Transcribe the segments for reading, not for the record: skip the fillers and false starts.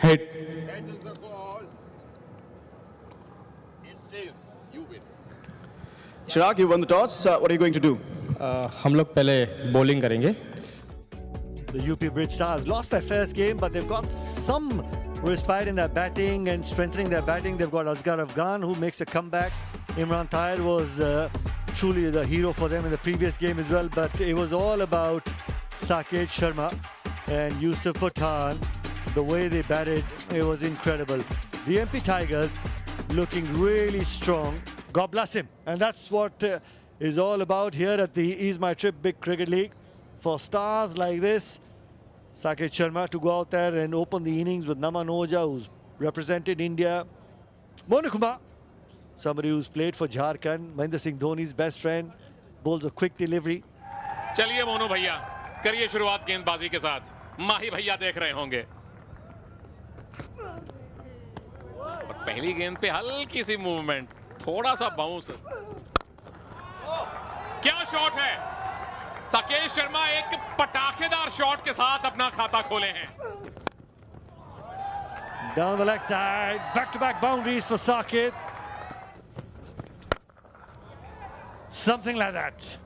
Head. Head is the call. It's tails. You win. Chirag, you won the toss. What are you going to do? हम लोग पहले bowling करेंगे. The UP Bridge Stars lost their first game, but they've got some respite in their batting and strengthening their batting. They've got Asghar Afghan, who makes a comeback. Imran Tahir was truly the hero for them in the previous game as well, but it was all about Saket Sharma and Yusuf Pathan. The way they batted, it was incredible. The MP Tigers looking really strong. God bless him. And that's what is all about here at the Ease My Trip Big Cricket League. For stars like this, Saket Sharma to go out there and open the innings with Naman Oja, who's represented India. Monu Kumar, somebody who's played for Jharkhand. Mahendra Singh Dhoni's best friend, bowls a quick delivery. चलिए मोनू भैया, करिए शुरुआत गेंदबाजी के साथ. माही भैया देख रहे होंगे. और पहली गेंद पे हल्की सी मूवमेंट, थोड़ा सा बाउंस. क्या शॉट है. साकेत शर्मा एक पटाखेदार शॉट के साथ अपना खाता खोले हैं. Down the leg side, back-to-back boundaries for Saket. Something like that.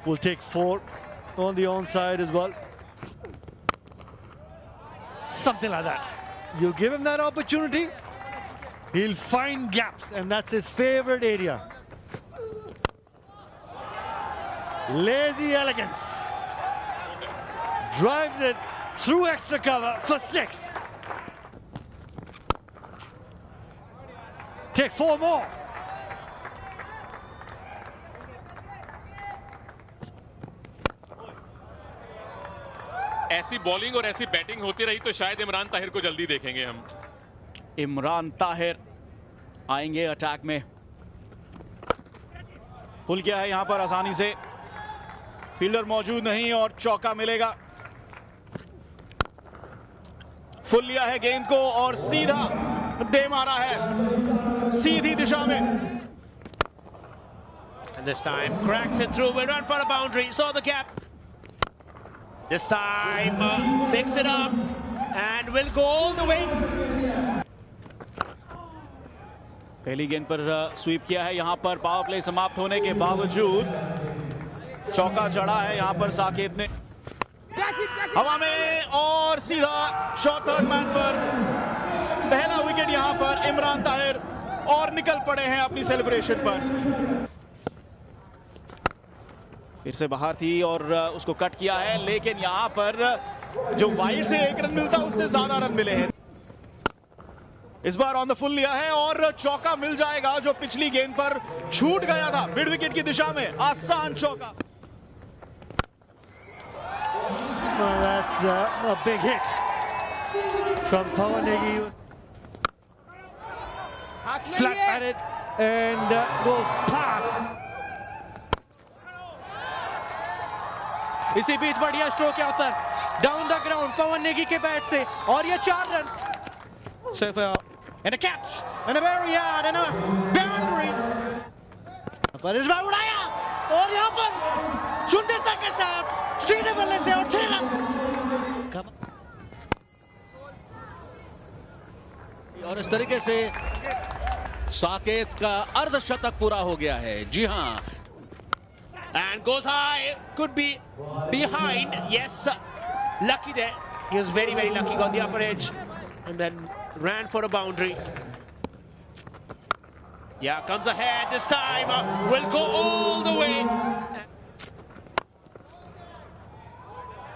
We'll take 4 on the onside as well. Something like that. You give him that opportunity, he'll find gaps, and that's his favorite area. Lazy elegance. Drives it through extra cover for 6. Take 4 more. ऐसी bowling और ऐसी batting होती रही तो शायद इमरान ताहिर को जल्दी देखेंगे हम. इमरान ताहिर आएंगे अटैक में. पुल किया है यहां पर आसानी से. फील्डर मौजूद नहीं और चौका मिलेगा. फुल लिया है गेंद को और सीधा दे मारा है सीधी दिशा में. And this time cracks it through. Will run for a boundary. Saw the gap. This time picks it up and will go all the way. पहली गेंद पर स्वीप किया है. यहां पर पावर प्ले समाप्त होने के बावजूद चौका चढ़ा है यहां पर साकेत ने. हवा में और सीधा शॉट थर्ड मैन पर. पहला विकेट यहां पर इमरान ताहिर और निकल पड़े हैं अपनी सेलिब्रेशन पर. फिर से बाहर थी और उसको कट किया है, लेकिन यहां पर जो वाइड से 1 रन मिलता उससे ज्यादा रन मिले हैं. इस बार ऑन द फुल लिया है और चौका मिल जाएगा जो पिछली गेंद पर छूट गया था मिड विकेट की दिशा में. आसान चौका. Well, that's a big hit from Pawan Negi. Flat batted and goes past. इसी बीच बढ़िया स्ट्रोक है उतर डाउन द ग्राउंड पवन नेगी के बैट से और ये 4 run. So And a catch and a very hard and a boundary. पर इस बार उड़ाया और यहाँ पर सुंदरता के साथ सीधे बल्ले से और 6 रन. और इस तरीके से साकेत का अर्धशतक पूरा हो गया है. जी हां. And goes high, could be behind. Yes, lucky there. He was very, very lucky. Got the upper edge and then ran for a boundary. Yeah, comes ahead this time. Will go all the way.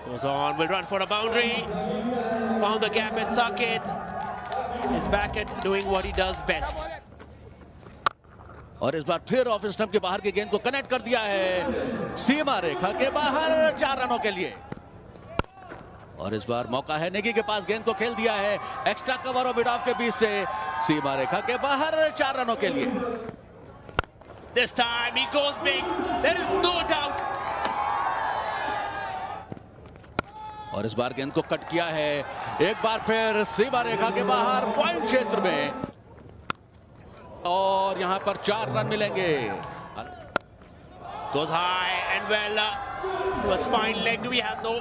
Goes on, will run for a boundary. Found the gap and Saket is back at doing what he does best. और इस बार फिर off stump के बाहर की गेंद को connect कर दिया है सीमा रेखा के बाहर 4 रनों के लिए. और इस बार मौका है नेगी के पास. गेंद को खेल दिया है एक्स्ट्रा कवर और मिड ऑफ के बीच से सीमा रेखा के बाहर 4 रनों के लिए. This time he goes big. There is no doubt. और इस बार गेंद को कट किया है एक बार फिर सीमा रेखा के बाहर पॉइंट क्षेत्र में. और यहां पर 4 रन मिलेंगे. Goes high and well. Was fine leg. Do we have no?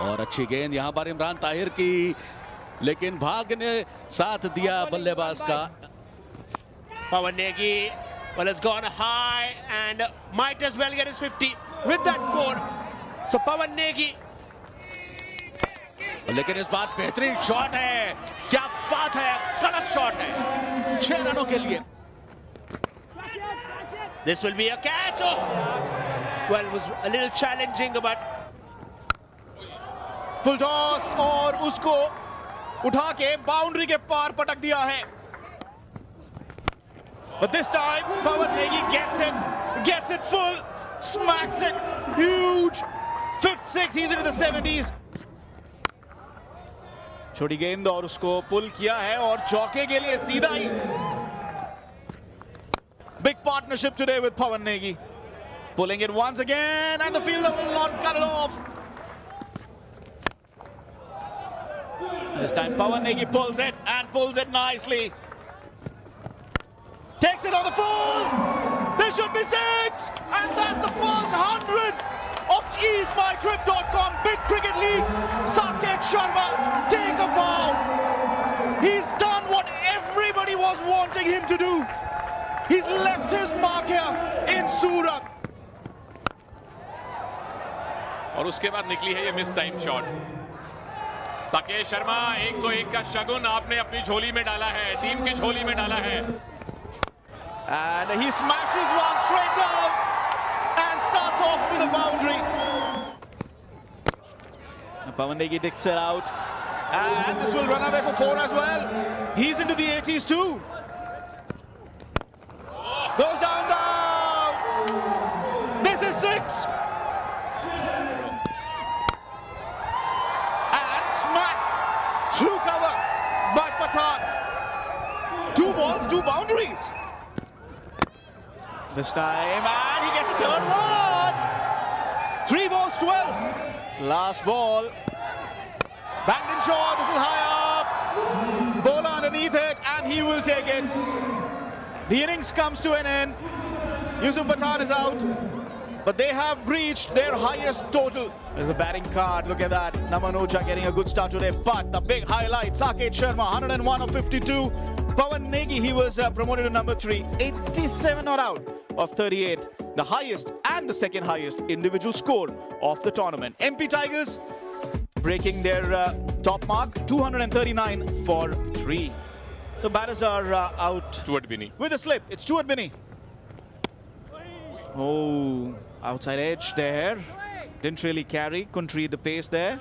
और अच्छी गेंद यहां पर इमरान ताहिर की, लेकिन भाग्य ने साथ दिया बल्लेबाज का। Pawan Negi, well, it's gone high and might as well get his 50 with that 4. So Pawan Negi. लेकिन इस बार बेहतरीन शॉट है, क्या बात है, कड़क शॉट है 6 रनों के लिए। This will be a catch. Oh, well, it was a little challenging, but full toss और उसको उठा के बाउंड्री के पार पटक दिया है। But this time, Pawan Negi gets it full, smacks it, huge, 5th 6, he's into the 70s. छोटी गेंद और उसको पुल किया है और चौके के लिए सीधा ही। Big partnership today with Pawan Negi, pulling it once again, and the fielder will not cut it off. This time Pawan Negi pulls it and pulls it nicely. Takes it on the full. There should be 6, and that's the first 100 of EaseMyTrip.com Big Cricket League. Saket Sharma, take a bow. He's done what everybody was wanting him to do. He's left his mark here in Surat. और उसके बाद निकली है ये miss time shot. Saket Sharma 101 का शगुन आपने अपनी झोली में डाला है, टीम की झोली में डाला है। And he smashes one straight down and starts off with a boundary. Pawan Negi digs it out, and this will run away for 4 as well. He's into the 80s too. Goes down. This is 6. And smacked through cover by Pathan. 2 balls, 2 boundaries. This time, and he gets a third one. 3 balls, 12. Last ball. Banged in short, this is high up. Ball underneath it, and he will take it. The innings comes to an end. Yusuf Pathan is out, but they have breached their highest total. There's a batting card, look at that. Naman Oja getting a good start today, but the big highlight, Saket Sharma, 101 of 52. Pawan Negi, he was promoted to number 3, 87 not out of 38, the highest and the second highest individual score of the tournament. MP Tigers breaking their top mark, 239 for 3. The batters are out. Stuart Binny. With a slip, it's Stuart Binny. Oh, outside edge there. Didn't really carry, couldn't read the pace there.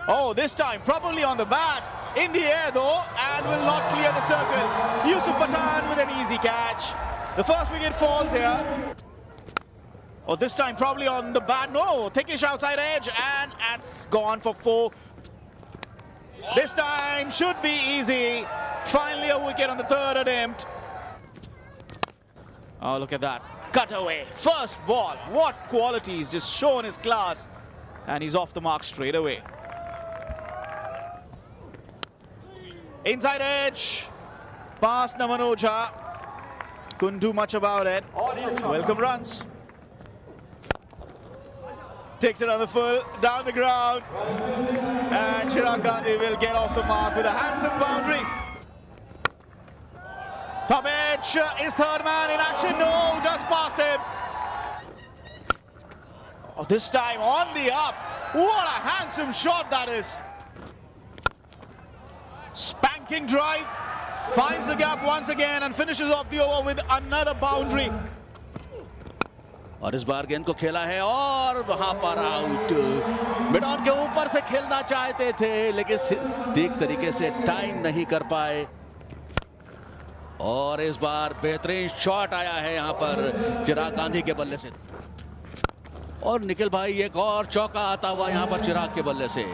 Oh, this time properly on the bat. In the air though, and will not clear the circle. Yusuf Pathan with an easy catch. The first wicket falls here. Oh, this time probably on the bat. No, thickish outside edge, and that's gone for 4. This time should be easy. Finally a wicket on the 3rd attempt. Oh, look at that. Cut away. First ball. What quality. He's just shown his class. And he's off the mark straight away. Inside edge. Past Naman Oja. Couldn't do much about it. Welcome runs. Takes it on the full. Down the ground. And Chirag Gandhi will get off the mark with a handsome boundary. Top edge is third man in action. No, just past him. Oh, this time on the up. What a handsome shot that is. Spanking drive. Finds the gap once again and finishes off the over with another boundary. और इस बार गेंद को खेला है और वहां पर out. Mid on के ऊपर से खेलना चाहते थे, लेकिन ठीक तरीके से टाइम नहीं कर पाए। और इस बार बेहतरीन शॉट आया है यहां पर चिराग गांधी के बल्ले से। और निखिल भाई एक और चौका आता हुआ यहां पर चिराग के बल्ले से।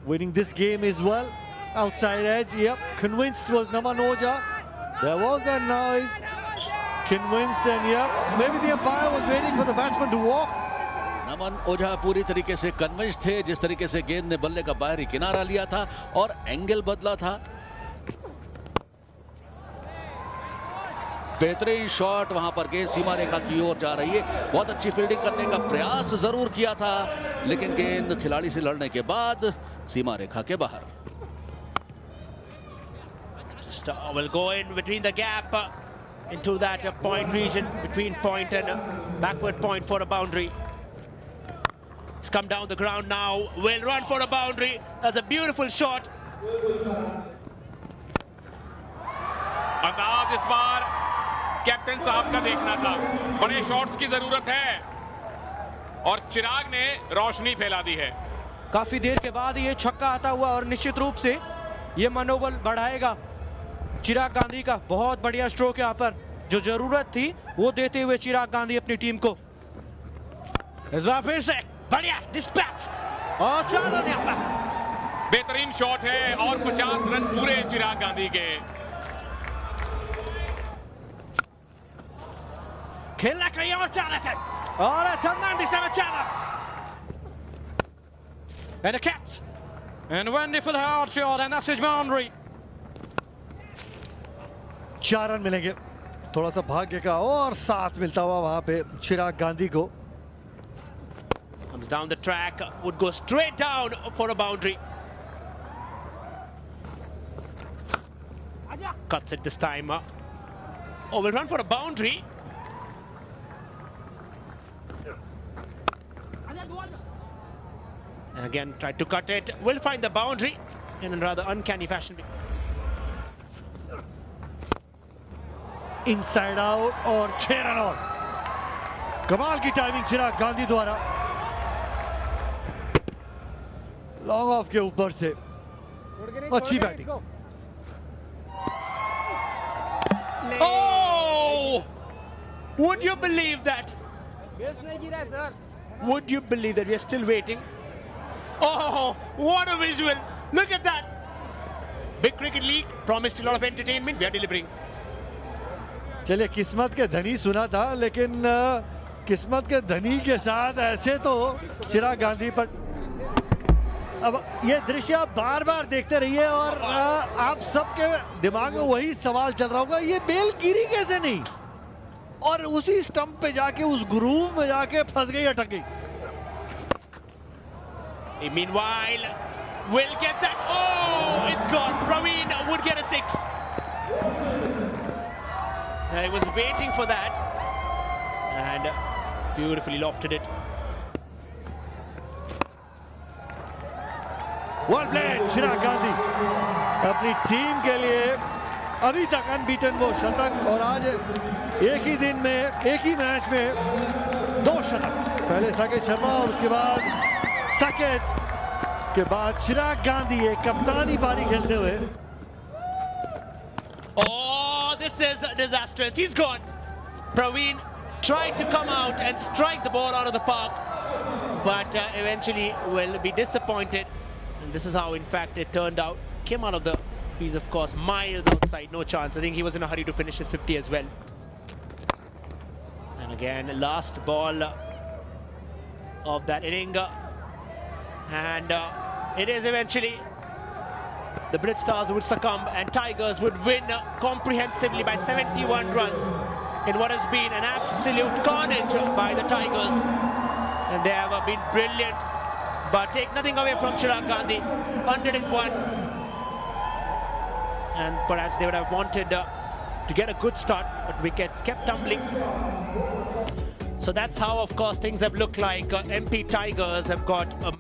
Winning this game as well. Outside edge, yep. Convinced was Naman Oja. There was that noise. Convinced, and yep, maybe the umpire was waiting for the batsman to walk. नमन ओझा पूरी तरीके से कन्विंस थे, जिस तरीके से गेंद ने बल्ले का बाहरी किनारा लिया था और एंगल बदला था। बेहतरीन शॉट, वहां पर गेंद सीमा रेखा की ओर जा रही है। बहुत अच्छी फील्डिंग करने का प्रयास जरूर किया था, लेकिन गेंद खिलाड़ी से लड़ने के बाद सीमा रेखा के बाहर। Just will go in between the gap into that point region between point and backward point for a boundary. He's come down the ground now. Will run for a boundary. That's a beautiful shot. अंदाज इस बार captain साहब का देखना था। बड़े shots की जरूरत है और चिराग ने रोशनी फैला दी है। काफी देर के बाद ये छक्का आता हुआ और निश्चित रूप से ये मनोबल बढ़ाएगा चिराग गांधी का। बहुत बढ़िया स्ट्रोक यहाँ पर, जो जरूरत थी वो देते हुए चिराग गांधी अपनी टीम को। इस बार फिर से बढ़िया डिस्पैच और 4 रन यहाँ पर। बेहतरीन शॉट है और 50 रन पूरे चिराग गांधी के। खेलना कहीं और चाह रहे थे और Fernandes से बचाना। And a catch and wonderful hard shot and that's his boundary. 4 run मिलेंगे, थोड़ा सा भाग्य का और साथ मिलता हुआ वहां पे चिराग गांधी को। Comes down the track, would go straight down for a boundary. Cuts it this time. Oh, will run for a boundary. And again, tried to cut it. Will find the boundary in a rather uncanny fashion. Inside out और 6 run और। कमाल की timing चिराग गांधी द्वारा, long off के ऊपर से अच्छी batting. Oh! Would you believe that? Would you believe that we are still waiting? Oh, what a visual! Look at that! Big Cricket League promised a lot of entertainment. We are delivering. चलिए, किस्मत के धनी सुना था, लेकिन किस्मत के धनी के साथ ऐसे तो चिराग गांधी पर। अब ये दृश्य आप बार बार देखते रहिए और आप सबके दिमाग में वही सवाल चल रहा होगा, ये बेल गिरी कैसे नहीं और उसी स्टंप पे जाके उस ग्रूव में जाके फंस गई, अटक गई। Meanwhile, will get that. Oh, it's gone. Praveen would get a 6. I was waiting for that and beautifully lofted it. Well played, चिराग गांधी अपनी टीम के लिए अभी तक अनबीटन वो शतक, और आज एक ही दिन में एक ही मैच में 2 शतक। पहले साकेत शर्मा और उसके बाद साकेत के बाद चिराग गांधी एक कप्तानी पारी खेलते हुए। Oh, this is disastrous. He's gone. Praveen tried to come out and strike the ball out of the park, but eventually will be disappointed. And this is how, in fact, it turned out. Came out of the crease, of course, miles outside, no chance. I think he was in a hurry to finish his 50 as well. And again, last ball of that inning. And it is eventually the Brit Stars would succumb and Tigers would win comprehensively by 71 runs in what has been an absolute carnage by the Tigers. And they have been brilliant, but take nothing away from Chirag Gandhi. 101. And perhaps they would have wanted to get a good start, but wickets kept tumbling. So that's how, of course, things have looked like. MP Tigers have got a